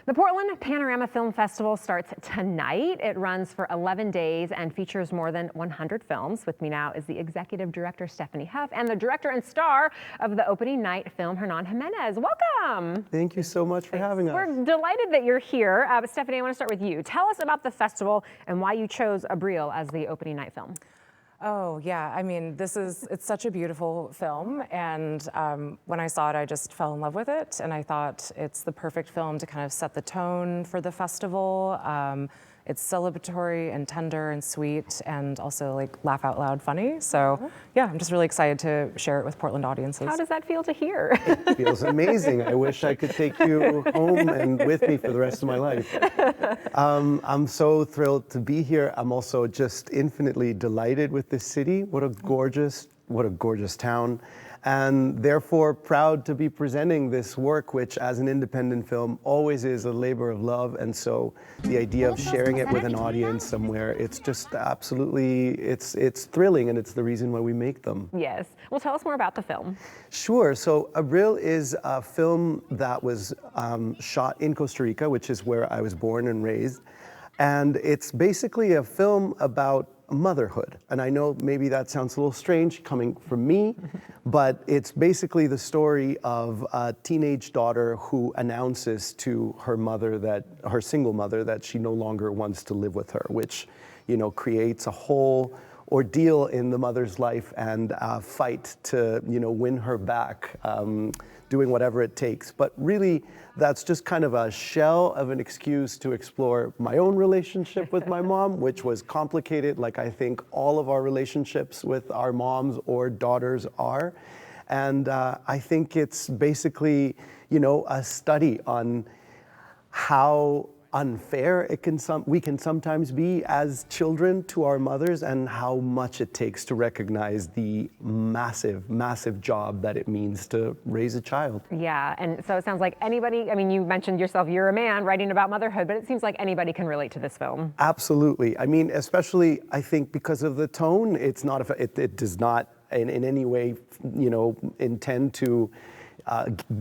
The Portland Panorama Film Festival starts tonight. It runs for 11 days and features more than 100 films. With me now is the executive director, Stephanie Huff, and the director and star of the opening night film, Hernan Jimenez. Welcome. Thank you so much for having us. We're delighted that you're here. But Stephanie, I want to start with you. Tell us about the festival and why you chose Abril as the opening night film. Oh yeah, I mean, it's such a beautiful film, and when I saw it, I just fell in love with it, and I thought it's the perfect film to kind of set the tone for the festival. It's celebratory and tender and sweet, and also like laugh out loud funny. So yeah, I'm just really excited to share it with Portland audiences. How does that feel to hear? It feels amazing. I wish I could take you home and with me for the rest of my life. I'm so thrilled to be here. I'm also just infinitely delighted with this city. What a gorgeous town. And therefore proud to be presenting this work, which as an independent film always is a labor of love. And so the idea of sharing it with an audience somewhere, it's just absolutely, it's thrilling, and it's the reason why we make them. Yes. Well, tell us more about the film. Sure. So Abril is a film that was shot in Costa Rica, which is where I was born and raised. And it's basically a film about motherhood. And I know maybe that sounds a little strange coming from me, but it's basically the story of a teenage daughter who announces to her mother, her single mother, that she no longer wants to live with her, which, you know, creates a whole ordeal in the mother's life and a fight to, you know, win her back, doing whatever it takes. But really, that's just kind of a shell of an excuse to explore my own relationship with my mom, which was complicated, like I think all of our relationships with our moms or daughters are. And I think it's basically, you know, a study on how unfair we can sometimes be as children to our mothers, and how much it takes to recognize the massive job that it means to raise a child. Yeah, and so it sounds like anybody, I mean, you mentioned yourself, you're a man writing about motherhood, but it seems like anybody can relate to this film. Absolutely. I mean, especially I think because of the tone, it does not in any way, you know, intend to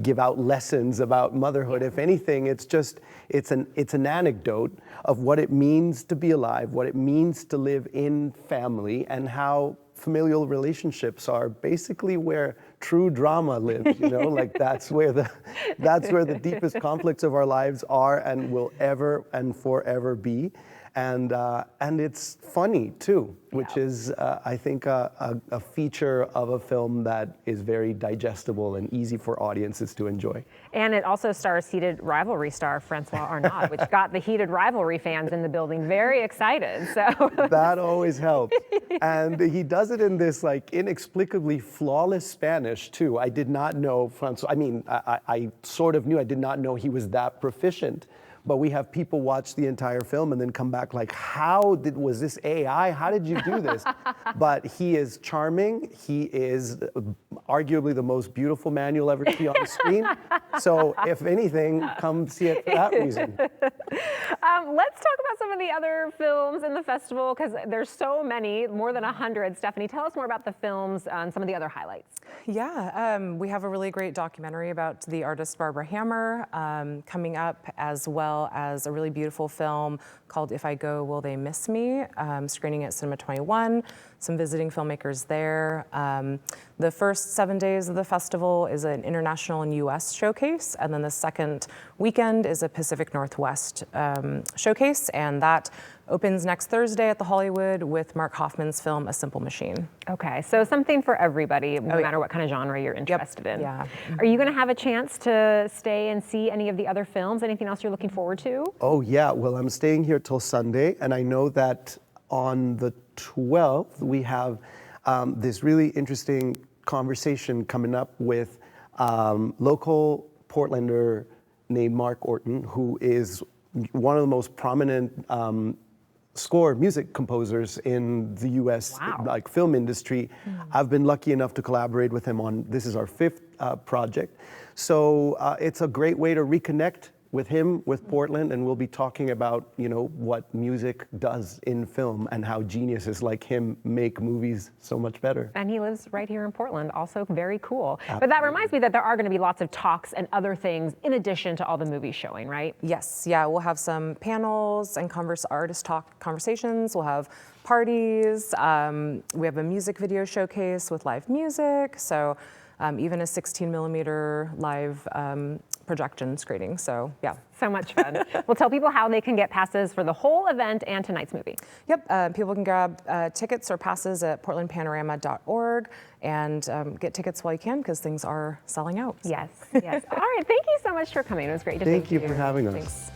give out lessons about motherhood. If anything, it's an anecdote of what it means to be alive, what it means to live in family, and how familial relationships are basically where true drama lives. You know, like that's where the deepest conflicts of our lives are and will ever and forever be. And it's funny too, which is, I think, a feature of a film that is very digestible and easy for audiences to enjoy. And it also stars heated rivalry star Francois Arnaud, which got the heated rivalry fans in the building very excited. So that always helps. And he does it in this like inexplicably flawless Spanish too. I did not know Francois. I mean, I sort of knew. I did not know he was that proficient. But we have people watch the entire film and then come back like, was this AI? How did you do this? But he is charming. He is arguably the most beautiful man you'll ever see on the screen. So if anything, come see it for that reason. Let's talk about some of the other films in the festival, because there's so many, more than 100. Stephanie, tell us more about the films and some of the other highlights. Yeah, we have a really great documentary about the artist Barbara Hammer coming up, as well as a really beautiful film called If I Go, Will They Miss Me? Screening at Cinema 21, some visiting filmmakers there. The first 7 days of the festival is an international and US showcase, and then the second weekend is a Pacific Northwest showcase, and that opens next Thursday at the Hollywood with Mark Hoffman's film, A Simple Machine. Okay, so something for everybody, no matter what kind of genre you're interested in. Yeah. Are you going to have a chance to stay and see any of the other films? Anything else you're looking forward to? Oh yeah, well, I'm staying here till Sunday, and I know that on the 12th we have this really interesting conversation coming up with local Portlander named Mark Orton, who is one of the most prominent music composers in the U.S. like film industry. I've been lucky enough to collaborate with him on, this is our 5th project. So it's a great way to reconnect with him, with Portland, and we'll be talking about, you know, what music does in film and how geniuses like him make movies so much better. And he lives right here in Portland, also very cool. But that reminds me that there are going to be lots of talks and other things in addition to all the movies showing, right? Yes, yeah, we'll have some panels and artist talk conversations. We'll have parties. We have a music video showcase with live music. So even a 16 millimeter live projection screening. So yeah. So much fun. We'll tell people how they can get passes for the whole event and tonight's movie. Yep, people can grab tickets or passes at portlandpanorama.org and get tickets while you can because things are selling out. So. Yes, yes. All right, thank you so much for coming. It was great to Thank see you. you for having us. Thanks.